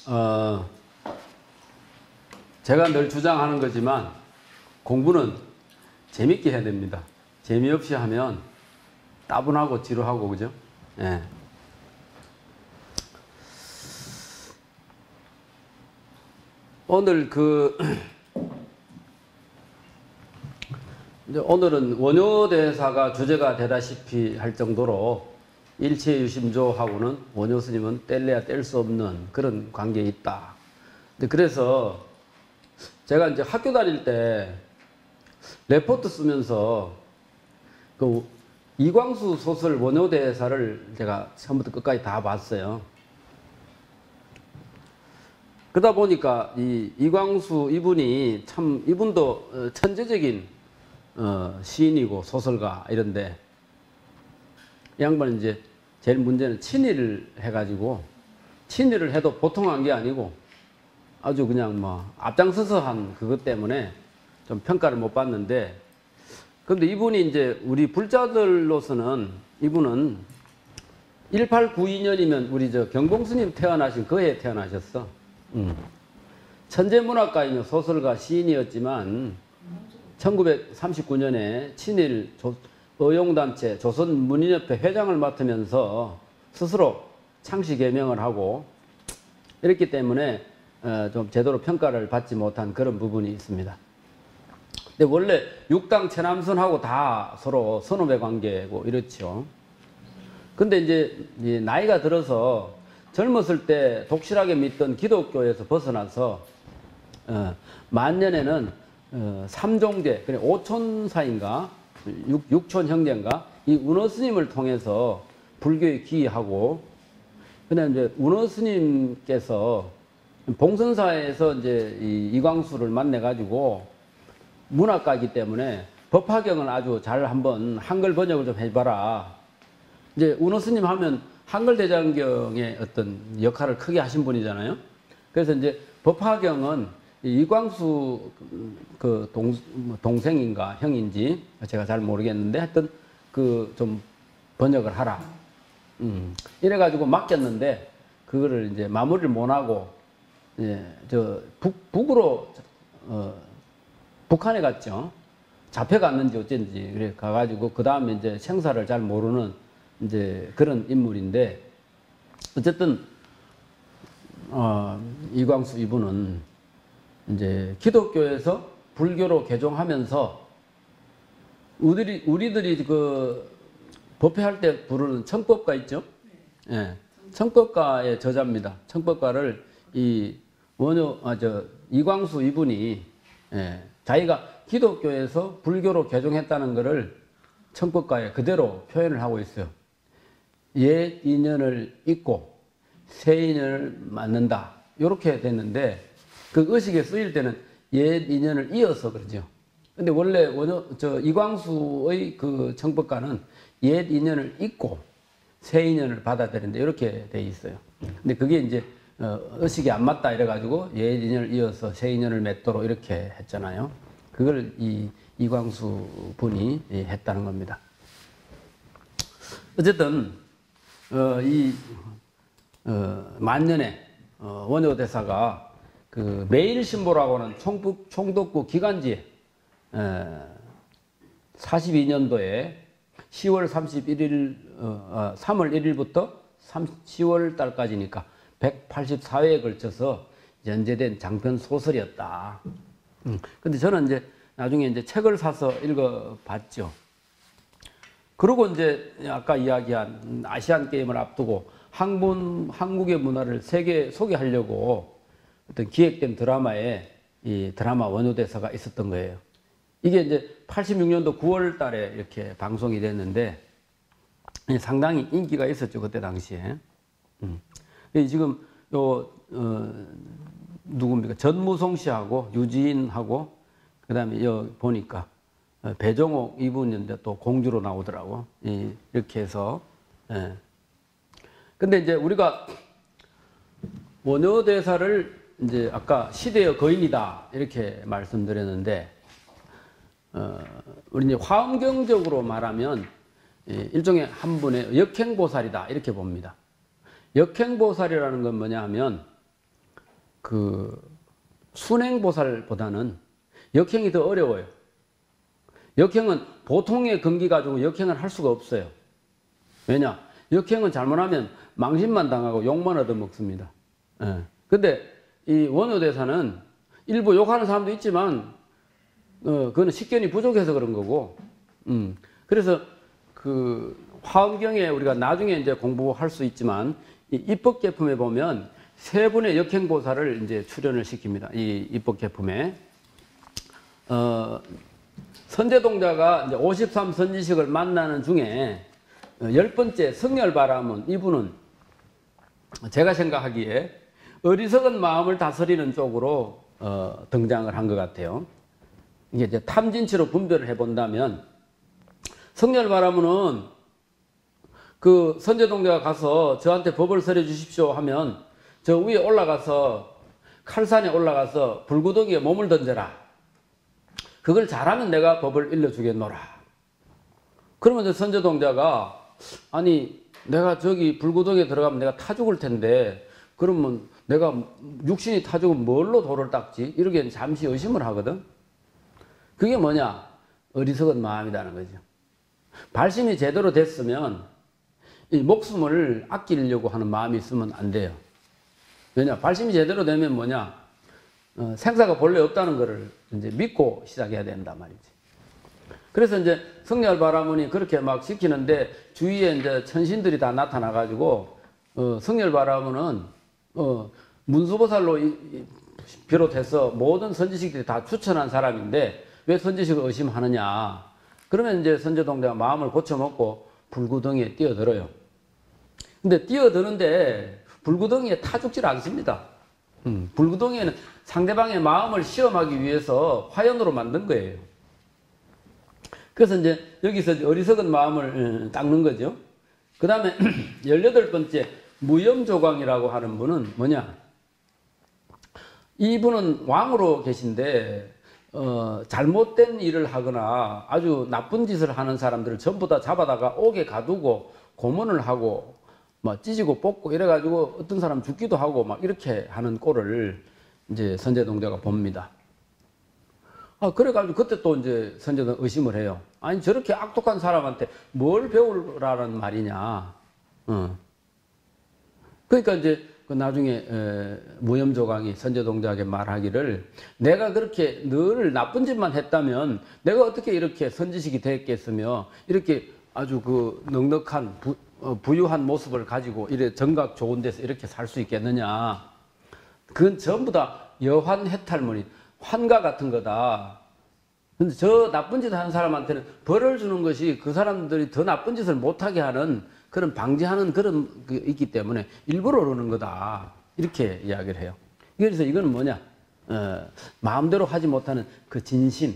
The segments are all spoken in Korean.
어, 제가 늘 주장하는 거지만 공부는 재밌게 해야 됩니다. 재미없이 하면 따분하고 지루하고 그죠? 예. 오늘 이제 오늘은 원효대사가 주제가 되다시피 할 정도로 일체유심조하고는 원효 스님은 뗄래야 뗄 수 없는 그런 관계에 있다. 그래서 제가 이제 학교 다닐 때 레포트 쓰면서 그 이광수 소설 원효대사를 제가 처음부터 끝까지 다 봤어요. 그러다 보니까 이광수 이분이 참 이분도 천재적인 시인이고 소설가 이런데 이 양반은 이제 제일 문제는 친일을 해가지고 친일을 해도 보통 한 게 아니고 아주 그냥 뭐 앞장서서 한 그것 때문에 좀 평가를 못 받는데 그런데 이분이 이제 우리 불자들로서는 이분은 1892년이면 우리 저 경봉스님 태어나신 그 해에 태어나셨어. 천재문학가이며 소설가 시인이었지만 1939년에 친일 의용단체 조선문인협회 회장을 맡으면서 스스로 창시 개명을 하고 이랬기 때문에 좀 제대로 평가를 받지 못한 그런 부분이 있습니다. 근데 원래 육당 최남선하고 다 서로 선후배 관계고 이렇죠. 근데 이제 나이가 들어서 젊었을 때 독실하게 믿던 기독교에서 벗어나서 만년에는 삼종제, 그래 5천사인가 6천 형제인가 이 운어 스님을 통해서 불교에 귀의하고 그다음 이제 운어 스님께서 봉선사에서 이제 이광수를 만나 가지고 문학가이기 때문에 법화경을 아주 잘 한번 한글 번역을 좀 해봐라. 이제 운어 스님 하면 한글 대장경의 어떤 역할을 크게 하신 분이잖아요. 그래서 이제 법화경은 이광수 그 동생인가 형인지 제가 잘 모르겠는데 하여튼 그 좀 번역을 하라. 이래가지고 맡겼는데 그거를 이제 마무리를 못하고 저 북으로 북한에 갔죠. 잡혀갔는지 어쩐지 그래 가가지고 그 다음에 이제 생사를 잘 모르는 이제 그런 인물인데 어쨌든 이광수 이분은 이제 기독교에서 불교로 개종하면서 우리들이 그 법회할 때 부르는 청법가 있죠? 예. 청법가의 저자입니다. 청법가를 이광수 이분이 자기가 기독교에서 불교로 개종했다는 것을 청법가에 그대로 표현을 하고 있어요. 옛 인연을 잊고 새 인연을 맞는다. 이렇게 됐는데 그 의식에 쓰일 때는 옛 인연을 이어서 그러죠. 근데 원래 이광수의 그 청법가는 옛 인연을 잊고 새 인연을 받아들인다. 이렇게 돼 있어요. 근데 그게 이제 의식이 안 맞다 이래가지고 옛 인연을 이어서 새 인연을 맺도록 이렇게 했잖아요. 그걸 이광수 분이 했다는 겁니다. 어쨌든 만년에 원효대사가 그 매일신보라고 하는 총독부 기간지에 42년도에 10월 31일 3월 1일부터 10월 달까지니까 184회에 걸쳐서 연재된 장편 소설이었다. 근데 저는 이제 나중에 이제 책을 사서 읽어봤죠. 그리고 이제 아까 이야기한 아시안 게임을 앞두고 한국의 문화를 세계에 소개하려고 어떤 기획된 드라마에 이 드라마 원효대사가 있었던 거예요. 이게 이제 86년도 9월 달에 이렇게 방송이 됐는데 상당히 인기가 있었죠. 그때 당시에. 지금 누굽니까? 전무송 씨하고 유지인하고 그다음에 여기 보니까 배종옥 이분인데 또 공주로 나오더라고. 이렇게 해서. 근데 이제 우리가 원효대사를 이제 아까 시대의 거인이다 이렇게 말씀드렸는데 우리 이제 화엄경적으로 말하면 일종의 한 분의 역행보살이다 이렇게 봅니다. 역행보살이라는 건 뭐냐 하면 그 순행보살보다는 역행이 더 어려워요. 역행은 보통의 근기 가지고 역행을 할 수가 없어요. 왜냐? 역행은 잘못하면 망신만 당하고 욕만 얻어먹습니다. 예. 근데 이 원효대사는 일부 욕하는 사람도 있지만, 그거는 식견이 부족해서 그런 거고, 그래서 그 화엄경에 우리가 나중에 이제 공부할 수 있지만, 이 입법계품에 보면 세 분의 역행보살을 이제 출연을 시킵니다. 이 입법계품에. 선제동자가 이제 53 선지식을 만나는 중에 10번째 성렬바라문, 이분은 제가 생각하기에 어리석은 마음을 다스리는 쪽으로 등장을 한 것 같아요. 이게 이제 탐진치로 분별을 해본다면, 성렬바라문은 그 선제동자가 가서 저한테 법을 설해 주십시오 하면 저 위에 올라가서 칼산에 올라가서 불구덩이에 몸을 던져라. 그걸 잘하면 내가 법을 일러주겠노라. 그러면 이제 선제동자가 아니 내가 저기 불구덩이에 들어가면 내가 타 죽을 텐데 그러면 내가 육신이 타 죽으면 뭘로 돌을 닦지? 이렇게 잠시 의심을 하거든. 그게 뭐냐? 어리석은 마음이라는 거죠. 발심이 제대로 됐으면 이 목숨을 아끼려고 하는 마음이 있으면 안 돼요. 왜냐? 발심이 제대로 되면 뭐냐? 생사가 본래 없다는 것을 이제 믿고 시작해야 된단 말이지. 그래서 이제 성렬바라문이 그렇게 막 시키는데 주위에 이제 천신들이 다 나타나가지고 성렬바라문은 문수보살로 비롯해서 모든 선지식들이 다 추천한 사람인데 왜 선지식을 의심하느냐? 그러면 이제 선제동자가 마음을 고쳐먹고 불구덩이에 뛰어들어요. 근데 뛰어드는데 불구덩이에 타 죽질 않습니다. 불구덩이에는 상대방의 마음을 시험하기 위해서 화연으로 만든 거예요. 그래서 이제 여기서 어리석은 마음을 닦는 거죠. 그 다음에 18번째 무염조광이라고 하는 분은 뭐냐? 이분은 왕으로 계신데 잘못된 일을 하거나 아주 나쁜 짓을 하는 사람들을 전부 다 잡아다가 옥에 가두고 고문을 하고 막 찢고 뽑고 이래가지고 어떤 사람 죽기도 하고 막 이렇게 하는 꼴을 이제 선제동자가 봅니다. 그래가지고 그때 또 이제 선제동 의심을 해요. 아니 저렇게 악독한 사람한테 뭘 배우라는 말이냐. 그러니까 이제 그 나중에 무염조광이 선제동자에게 말하기를 내가 그렇게 늘 나쁜 짓만 했다면 내가 어떻게 이렇게 선지식이 됐겠으며 이렇게 아주 그 넉넉한 부유한 모습을 가지고 이래 정각 좋은 데서 이렇게 살 수 있겠느냐. 그건 전부 다 여환 해탈문이 환가 같은 거다. 근데 저 나쁜 짓 하는 사람한테는 벌을 주는 것이 그 사람들이 더 나쁜 짓을 못하게 하는 그런 방지하는 그런 게 있기 때문에 일부러 그러는 거다. 이렇게 이야기를 해요. 그래서 이거는 뭐냐? 마음대로 하지 못하는 그 진심,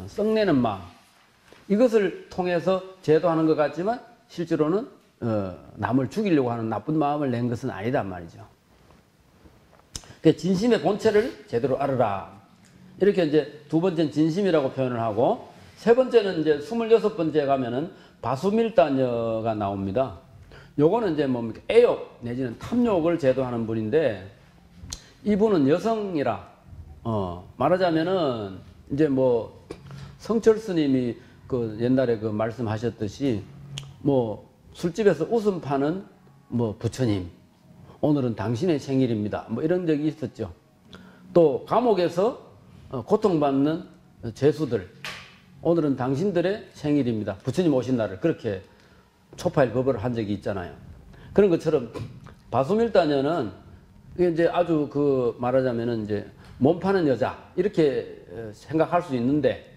썩내는 마음. 이것을 통해서 제도하는 것 같지만 실제로는 남을 죽이려고 하는 나쁜 마음을 낸 것은 아니단 말이죠. 그 진심의 본체를 제대로 알아라. 이렇게 이제 두 번째는 진심이라고 표현을 하고 세 번째는 이제 26번째에 가면은 바수밀다녀가 나옵니다. 요거는 이제 뭡니까? 애욕 내지는 탐욕을 제도하는 분인데 이분은 여성이라 말하자면은 이제 뭐 성철 스님이 그 옛날에 그 말씀하셨듯이 뭐 술집에서 웃음 파는 뭐 부처님 오늘은 당신의 생일입니다. 뭐 이런 적이 있었죠. 또 감옥에서 고통받는 죄수들 오늘은 당신들의 생일입니다. 부처님 오신 날을 그렇게 초파일 법을 한 적이 있잖아요. 그런 것처럼 바수밀다녀는 이제 아주 그 말하자면은 이제 몸 파는 여자 이렇게 생각할 수 있는데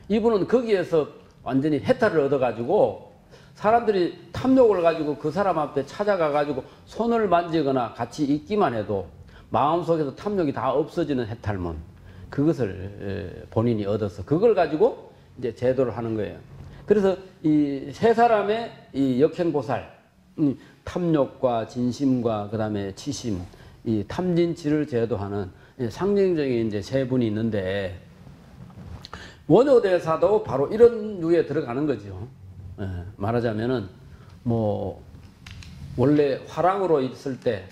이분은 거기에서 완전히 해탈을 얻어가지고 사람들이 탐욕을 가지고 그 사람 앞에 찾아가 가지고 손을 만지거나 같이 있기만 해도 마음속에서 탐욕이 다 없어지는 해탈문 그것을 본인이 얻어서 그걸 가지고 이제 제도를 하는 거예요. 그래서 이 세 사람의 이 역행보살, 탐욕과 진심과 그 다음에 치심, 이 탐진치를 제도하는 상징적인 이제 세 분이 있는데 원효대사도 바로 이런 류에 들어가는 거죠. 말하자면은 뭐 원래 화랑으로 있을 때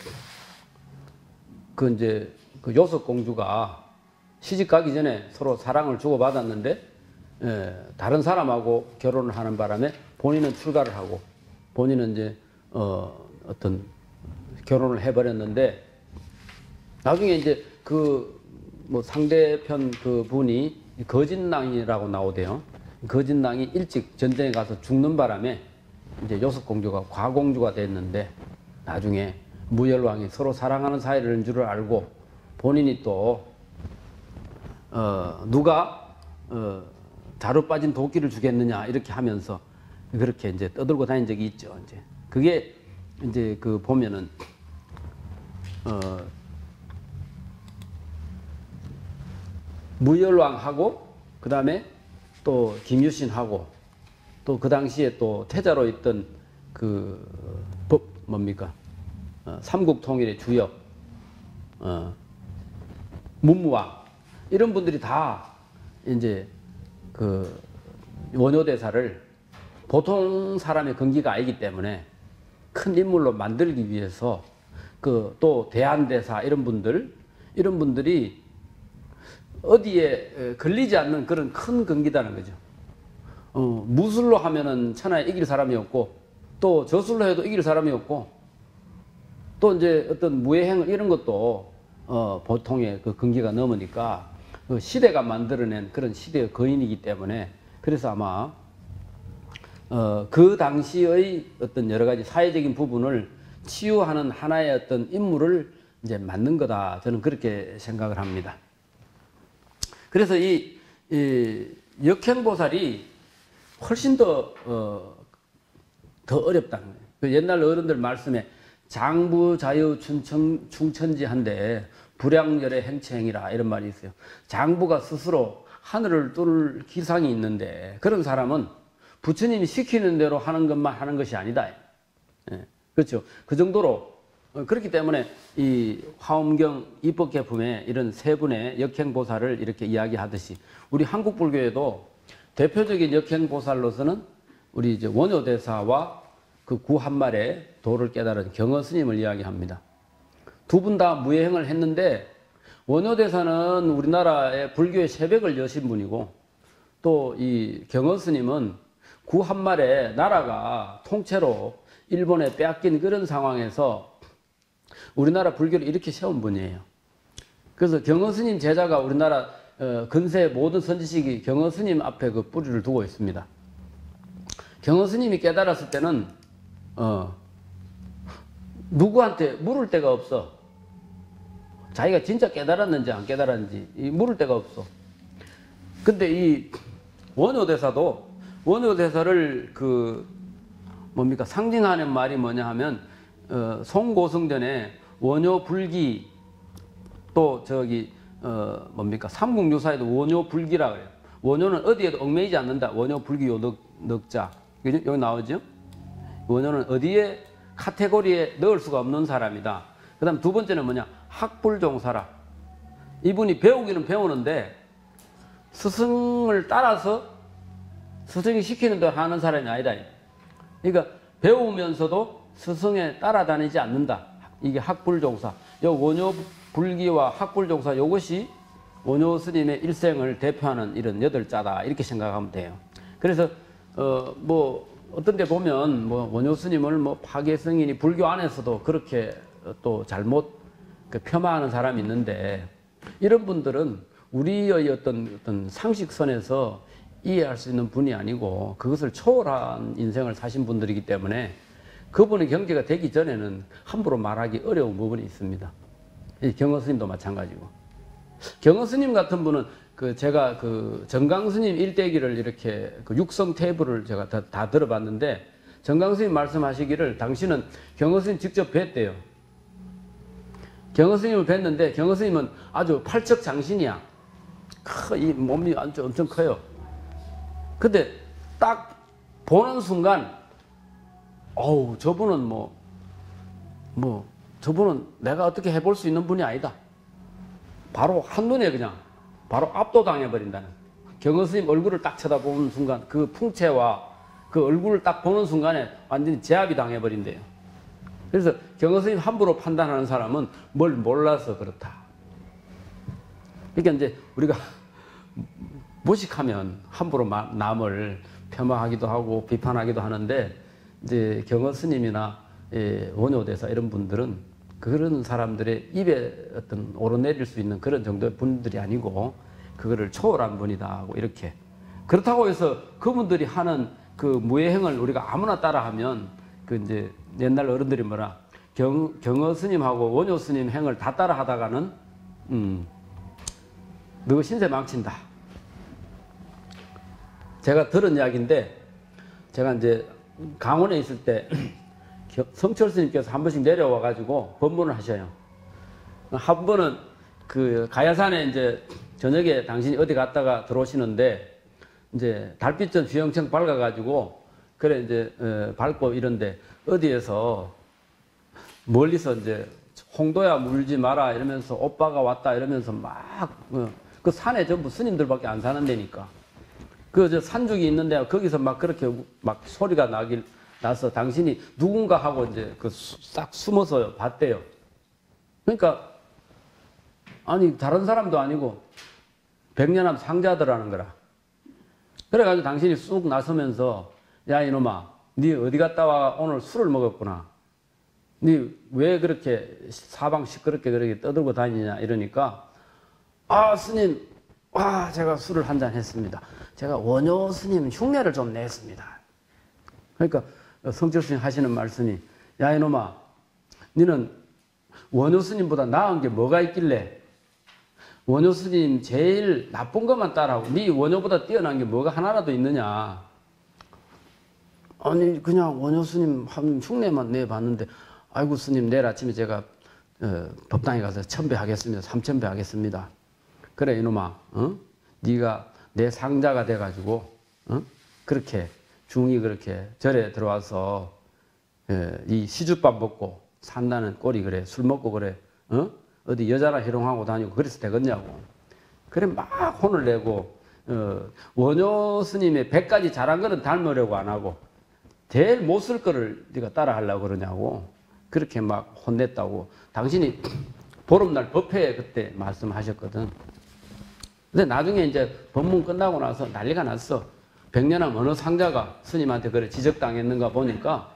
그 이제 그 요석공주가 시집 가기 전에 서로 사랑을 주고받았는데 다른 사람하고 결혼을 하는 바람에 본인은 출가를 하고 본인은 이제 어떤 결혼을 해버렸는데 나중에 이제 그 뭐 상대편 그 분이 거진낭이라고 나오대요. 거진낭이 일찍 전쟁에 가서 죽는 바람에 이제 요석공주가 과공주가 됐는데 나중에 무열왕이 서로 사랑하는 사이인 줄을 알고 본인이 또 누가 자루 빠진 도끼를 주겠느냐 이렇게 하면서 그렇게 이제 떠들고 다닌 적이 있죠. 이제 그게 이제 그 보면은 무열왕하고 그 다음에 또 김유신하고 또 그 당시에 또 태자로 있던 그 뭡니까 삼국통일의 주역 문무왕 이런 분들이 다 이제 그 원효대사를 보통 사람의 근기가 아니기 때문에 큰 인물로 만들기 위해서 그 또 대한대사 이런 분들이 어디에 걸리지 않는 그런 큰 근기다는 거죠. 무술로 하면은 천하에 이길 사람이 없고 또 저술로 해도 이길 사람이 없고 또 이제 어떤 무예행 이런 것도 보통의 그 근기가 넘으니까 그 시대가 만들어낸 그런 시대의 거인이기 때문에 그래서 아마 그 당시의 어떤 여러 가지 사회적인 부분을 치유하는 하나의 어떤 임무를 이제 맡는 거다. 저는 그렇게 생각을 합니다. 그래서 이 역행보살이 훨씬 더 어렵다는 거예요. 그 옛날 어른들 말씀에 장부자유 충천지한데 불량열의 행체행이라 이런 말이 있어요. 장부가 스스로 하늘을 뚫을 기상이 있는데 그런 사람은 부처님이 시키는 대로 하는 것만 하는 것이 아니다. 예, 그렇죠. 그 정도로 그렇기 때문에 이 화엄경 입법계품에 이런 세 분의 역행보살을 이렇게 이야기하듯이 우리 한국 불교에도 대표적인 역행보살로서는 우리 이제 원효대사와 그 구한말의 도를 깨달은 경허스님을 이야기합니다. 두 분 다 무예행을 했는데 원효대사는 우리나라의 불교의 새벽을 여신 분이고 또 이 경허스님은 구한말에 나라가 통째로 일본에 빼앗긴 그런 상황에서 우리나라 불교를 이렇게 세운 분이에요. 그래서 경허스님 제자가 우리나라 근세 모든 선지식이 경허스님 앞에 그 뿌리를 두고 있습니다. 경허스님이 깨달았을 때는 누구한테 물을 데가 없어. 자기가 진짜 깨달았는지 안 깨달았는지 물을 데가 없어. 근데 이 원효대사도 원효대사를 그 뭡니까 상징하는 말이 뭐냐 하면 송고승전에 원효불기 또 저기 뭡니까 삼국유사에도 원효불기라 그래요. 원효는 어디에도 얽매이지 않는다. 원효불기 요넉자 여기 나오죠. 원효는 어디에 카테고리에 넣을 수가 없는 사람이다. 그 다음 두 번째는 뭐냐 학불종사라. 이분이 배우기는 배우는데 스승을 따라서 스승이 시키는 대로 하는 사람이 아니다. 그러니까 배우면서도 스승에 따라다니지 않는다. 이게 학불종사. 요 원효불기와 학불종사 이것이 원효 스님의 일생을 대표하는 이런 8자다. 이렇게 생각하면 돼요. 그래서 뭐 어떤 데 보면 뭐 원효 스님을 뭐 파괴성인이 불교 안에서도 그렇게 또 잘못 폄하하는 사람이 있는데 이런 분들은 우리의 어떤 상식선에서 이해할 수 있는 분이 아니고 그것을 초월한 인생을 사신 분들이기 때문에 그분의 경계가 되기 전에는 함부로 말하기 어려운 부분이 있습니다. 경허스님도 마찬가지고. 경허스님 같은 분은 제가 정강스님 일대기를 이렇게 육성 테이블을 제가 다 들어봤는데 정강스님 말씀하시기를 당신은 경허스님 직접 뵀대요. 경허스님을 뵀는데 경허스님은 아주 팔척장신이야. 이 몸이 엄청 커요. 근데 딱 보는 순간 저분은 저분은 내가 어떻게 해볼 수 있는 분이 아니다. 바로 한눈에 그냥 바로 압도당해 버린다는. 경허스님 얼굴을 딱 쳐다보는 순간 그 풍채와 그 얼굴을 딱 보는 순간에 완전히 제압이 당해 버린대요. 그래서 경허스님 함부로 판단하는 사람은 뭘 몰라서 그렇다. 그러니까 이제 우리가 무식하면 함부로 남을 폄하하기도 하고 비판하기도 하는데, 이제 경허 스님이나 원효대사 이런 분들은 그런 사람들의 입에 어떤 오르내릴 수 있는 그런 정도의 분들이 아니고 그거를 초월한 분이다 하고 이렇게. 그렇다고 해서 그분들이 하는 그 무예행을 우리가 아무나 따라하면 그 이제 옛날 어른들이 뭐라 경허 스님하고 원효 스님 행을 다 따라하다가는 너 신세 망친다. 제가 들은 이야기인데, 제가 이제 강원에 있을 때 성철 스님께서 한 번씩 내려와 가지고 법문을 하셔요. 한 번은 그 가야산에 이제 저녁에 당신이 어디 갔다가 들어오시는데, 이제 달빛 좀 휘영청 밝아 가지고 그래 이제 밝고 이런데 어디에서 멀리서 이제 홍도야 물지 마라 이러면서 오빠가 왔다 이러면서 막 그 산에 전부 스님들밖에 안 사는 데니까 그 저 산죽이 있는데 거기서 막 그렇게 막 소리가 나서 당신이 누군가 하고 이제 그 싹 숨어서 봤대요. 그러니까 아니 다른 사람도 아니고 백년암 상자들하는 거라. 그래가지고 당신이 쑥 나서면서 야 이놈아, 니 어디 갔다 와 오늘 술을 먹었구나. 니 왜 그렇게 사방 시끄럽게 그렇게 떠들고 다니냐 이러니까, 아 스님, 제가 술을 한잔 했습니다. 제가 원효 스님 흉내를 좀 냈습니다. 그러니까 성철 스님 하시는 말씀이, 야 이놈아, 니는 원효 스님보다 나은 게 뭐가 있길래 원효 스님 제일 나쁜 것만 따라하고 니 원효보다 뛰어난 게 뭐가 하나라도 있느냐. 아니 그냥 원효 스님 한 흉내만 내봤는데, 아이고 스님 내일 아침에 제가 법당에 가서 천배하겠습니다. 3천배 하겠습니다. 그래 이놈아, 네가 내 상자가 돼가지고 그렇게 중이 그렇게 절에 들어와서 이 시주밥 먹고 산다는 꼴이 그래. 술 먹고 그래. 어디 여자나 희롱하고 다니고 그래서 되겠냐고. 그래 막 혼을 내고 원효 스님의 100가지 잘한 거는 닮으려고 안 하고 제일 못 쓸 거를 네가 따라 하려고 그러냐고. 그렇게 막 혼냈다고. 당신이 보름날 법회에 그때 말씀하셨거든. 근데 나중에 이제 법문 끝나고 나서 난리가 났어. 백년암 어느 상자가 스님한테 그래 지적당했는가 보니까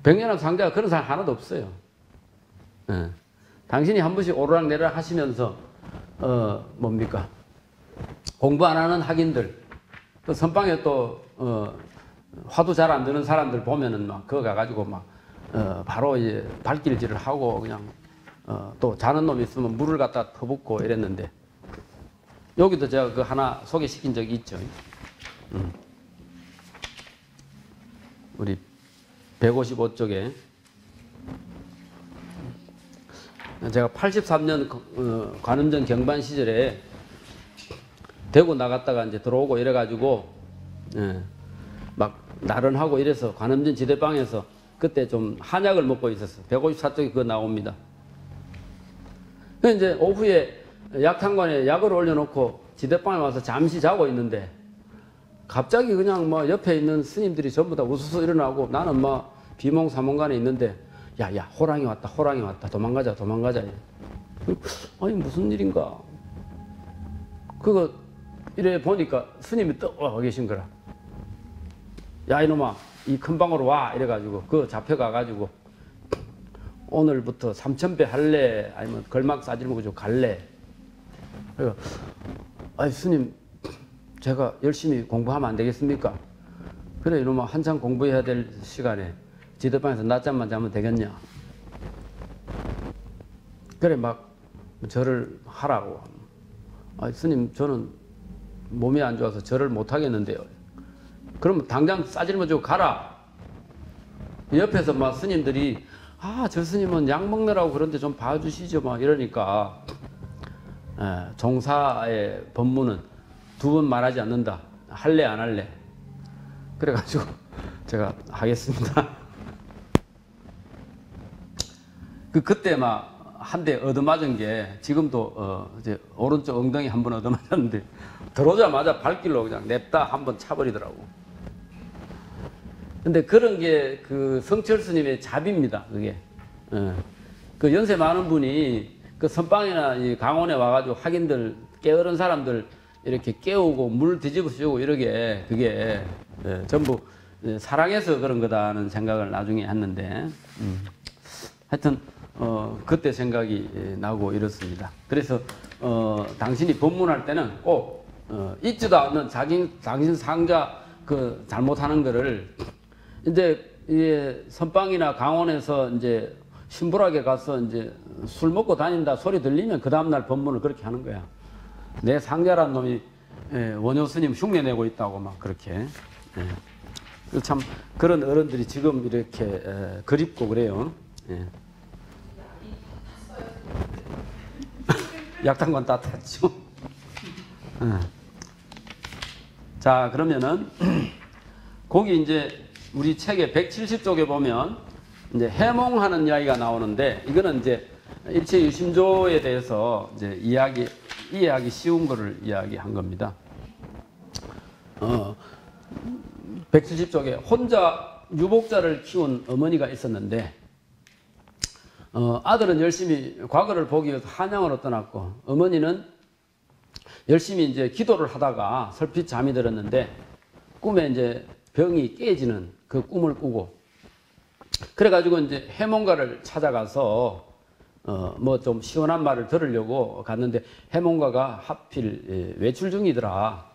백년암 상자가 그런 사람 하나도 없어요. 당신이 한 번씩 오르락내리락 하시면서 뭡니까 공부 안 하는 학인들 또 선방에 또 화두 잘 안 드는 사람들 보면은 막 그거 가가지고 막 바로 이제 발길질을 하고 그냥 또 자는 놈 있으면 물을 갖다 퍼붓고 이랬는데, 여기도 제가 그 하나 소개시킨 적이 있죠. 우리 155쪽에 제가 83년 관음전 경반 시절에 대구 나갔다가 이제 들어오고 이래가지고 막 나른하고 이래서 관음전 지대방에서 그때 좀 한약을 먹고 있었어. 154쪽에 그거 나옵니다. 이제 오후에 약탕관에 약을 올려놓고 지대방에 와서 잠시 자고 있는데 갑자기 그냥 뭐 옆에 있는 스님들이 전부 다 우수수 일어나고 나는 막 비몽사몽간에 있는데 야야 호랑이 왔다 호랑이 왔다 도망가자 도망가자. 아니 무슨 일인가. 그거 이래 보니까 스님이 떠 와 계신 거라. 야 이놈아 이 큰 방으로 와 이래가지고 그 잡혀가가지고 오늘부터 3,000배 할래 아니면 걸막 싸질먹고 좀 갈래. 그래서 아이 스님 제가 열심히 공부하면 안 되겠습니까? 그래 이놈아 한참 공부해야 될 시간에 지대방에서 낮잠만 자면 되겠냐. 그래 막 절을 하라고. 아 스님 저는 몸이 안 좋아서 절을 못 하겠는데요. 그럼 당장 싸질러 주고 가라. 옆에서 막 스님들이 저 스님은 약 먹느라고 그런데 좀 봐주시죠 막 이러니까 종사의 법문은 두 번 말하지 않는다. 할래 안 할래. 그래가지고 제가 하겠습니다. 그때 막 한 대 얻어맞은 게 지금도 이제 오른쪽 엉덩이 한 번 얻어맞았는데 들어오자마자 발길로 그냥 냅다 한 번 차버리더라고. 근데 그런 게 그 성철 스님의 자비입니다. 그게 그 연세 많은 분이 그 선방이나 이 강원에 와가지고 학인들 게으른 사람들 이렇게 깨우고 물 뒤집어 씌우고 이러게 그게 전부 사랑해서 그런 거다는 생각을 나중에 했는데 하여튼 그때 생각이 나고 이렇습니다. 그래서 당신이 법문할 때는 꼭 잊지도 않는 당신 상자 그 잘못하는 거를 이제 선방이나 강원에서 이제 신불하게 가서 이제 술 먹고 다닌다 소리 들리면 그 다음날 법문을 그렇게 하는 거야. 내 상자란 놈이 원효 스님 흉내내고 있다고 막 그렇게. 참 그런 어른들이 지금 이렇게 그립고 그래요. 약탄관 다 탔죠. 자, 그러면은 거기 이제 우리 책의 170쪽에 보면 이제 해몽하는 이야기가 나오는데 이거는 이제 일체 유심조에 대해서 이제 이해하기 쉬운 거를 이야기한 겁니다. 170쪽에 혼자 유복자를 키운 어머니가 있었는데 아들은 열심히 과거를 보기 위해서 한양으로 떠났고 어머니는 열심히 이제 기도를 하다가 설핏 잠이 들었는데 꿈에 이제 병이 깨지는 그 꿈을 꾸고 그래가지고 이제 해몽가를 찾아가서 뭐 좀 시원한 말을 들으려고 갔는데 해몽가가 하필 외출 중이더라.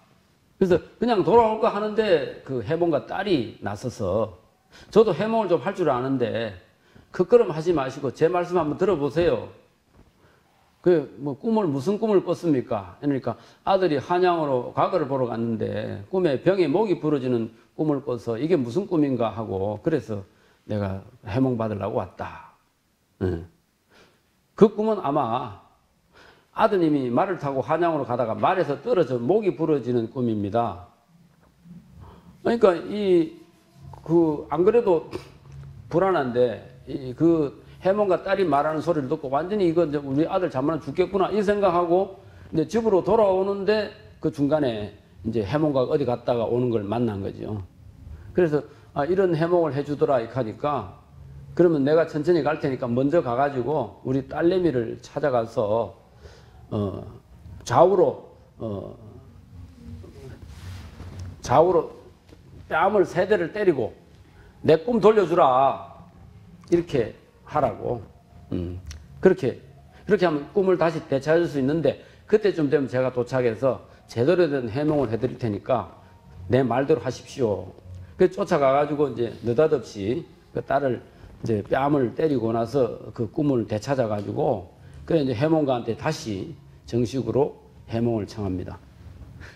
그래서 그냥 돌아올까 하는데 그 해몽가 딸이 나서서 저도 해몽을 좀 할 줄 아는데 그끄럼 하지 마시고 제 말씀 한번 들어보세요. 그 뭐 꿈을 무슨 꿈을 꿨습니까? 그러니까 아들이 한양으로 과거를 보러 갔는데 꿈에 병에 목이 부러지는 꿈을 꿔서 이게 무슨 꿈인가 하고 그래서 내가 해몽 받으려고 왔다. 그 꿈은 아마 아드님이 말을 타고 한양으로 가다가 말에서 떨어져 목이 부러지는 꿈입니다. 그러니까 안 그래도 불안한데 그 해몽과 딸이 말하는 소리를 듣고 완전히 이거 우리 아들 잠만 죽겠구나 이 생각하고 이제 집으로 돌아오는데 그 중간에 이제 해몽가가 어디 갔다가 오는 걸 만난 거죠. 그래서 이런 해몽을 해주더라 이렇게 하니까 그러면 내가 천천히 갈 테니까 먼저 가가지고 우리 딸내미를 찾아가서 좌우로 뺨을 3대를 때리고 내 꿈 돌려주라 이렇게 하라고. 그렇게 하면 꿈을 다시 되찾을 수 있는데 그때쯤 되면 제가 도착해서 제대로 된 해몽을 해드릴 테니까 내 말대로 하십시오. 그래서 쫓아가가지고 이제 느닷없이 그 딸을 이제 뺨을 때리고 나서 그 꿈을 되찾아가지고 그래 이제 해몽가한테 다시 정식으로 해몽을 청합니다.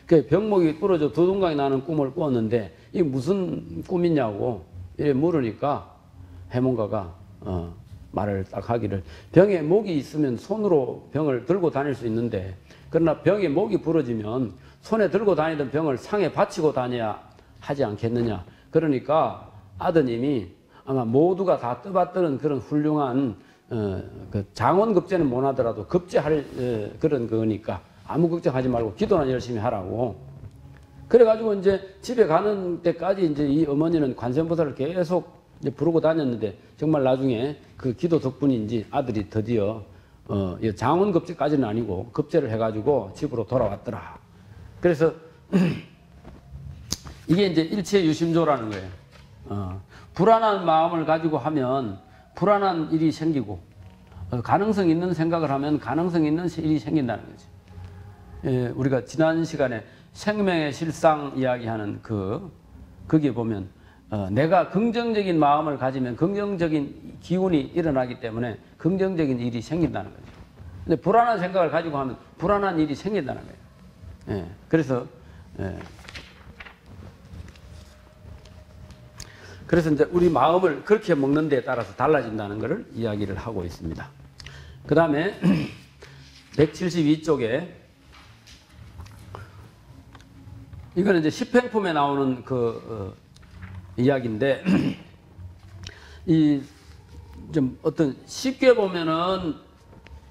그 병목이 부러져 두둥강이 나는 꿈을 꾸었는데 이게 무슨 꿈이냐고 이래 물으니까 해몽가가 말을 딱 하기를 병에 목이 있으면 손으로 병을 들고 다닐 수 있는데 그러나 병에 목이 부러지면 손에 들고 다니던 병을 상에 받치고 다녀야 하지 않겠느냐. 그러니까 아드님이 아마 모두가 다 떠받드는 그런 훌륭한 그 장원급제는 못하더라도 급제할 그런 거니까 아무 걱정하지 말고 기도나 열심히 하라고. 그래가지고 이제 집에 가는 때까지 이제 이 어머니는 관세음보살을 계속 이제 부르고 다녔는데 정말 나중에 그 기도 덕분인지 아들이 드디어 장원급제까지는 아니고 급제를 해가지고 집으로 돌아왔더라. 그래서 이게 이제 일체유심조라는 거예요. 불안한 마음을 가지고 하면 불안한 일이 생기고 가능성 있는 생각을 하면 가능성 있는 일이 생긴다는 거죠. 우리가 지난 시간에 생명의 실상 이야기하는 거기에 보면 내가 긍정적인 마음을 가지면 긍정적인 기운이 일어나기 때문에 긍정적인 일이 생긴다는 거죠. 근데 불안한 생각을 가지고 하면 불안한 일이 생긴다는 거예요. 그래서 이제 우리 마음을 그렇게 먹는 데에 따라서 달라진다는 것을 이야기를 하고 있습니다. 그 다음에 172쪽에 이거는 이제 십행품에 나오는 이야기인데 좀 어떤 쉽게 보면은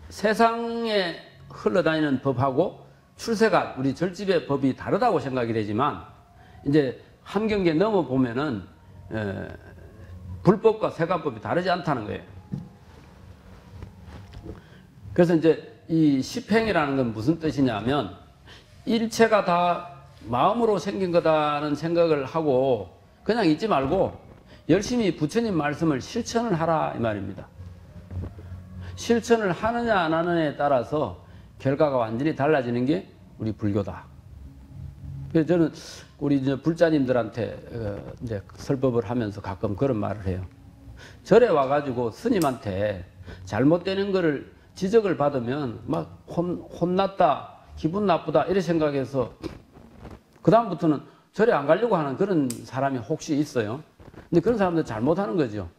세상에 흘러다니는 법하고 출세가 우리 절집의 법이 다르다고 생각이 되지만 이제 함경계 넘어 보면은 불법과 세간법이 다르지 않다는 거예요. 그래서 이제 이 십행이라는 건 무슨 뜻이냐면 일체가 다 마음으로 생긴 거다는 생각을 하고 그냥 있지 말고 열심히 부처님 말씀을 실천을 하라 이 말입니다. 실천을 하느냐 안 하느냐에 따라서 결과가 완전히 달라지는 게 우리 불교다. 그래서 저는 우리 이제 불자님들한테 이제 설법을 하면서 가끔 그런 말을 해요. 절에 와가지고 스님한테 잘못되는 거를 지적을 받으면 막 혼났다, 기분 나쁘다 이런 생각해서 그 다음부터는 절에 안 가려고 하는 그런 사람이 혹시 있어요. 근데 그런 사람들 잘못하는 거죠.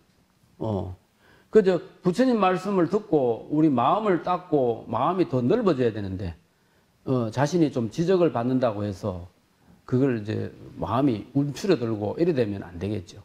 그저 부처님 말씀을 듣고 우리 마음을 닦고 마음이 더 넓어져야 되는데 자신이 좀 지적을 받는다고 해서 그걸 이제 마음이 움츠러들고 이래 되면 안 되겠죠.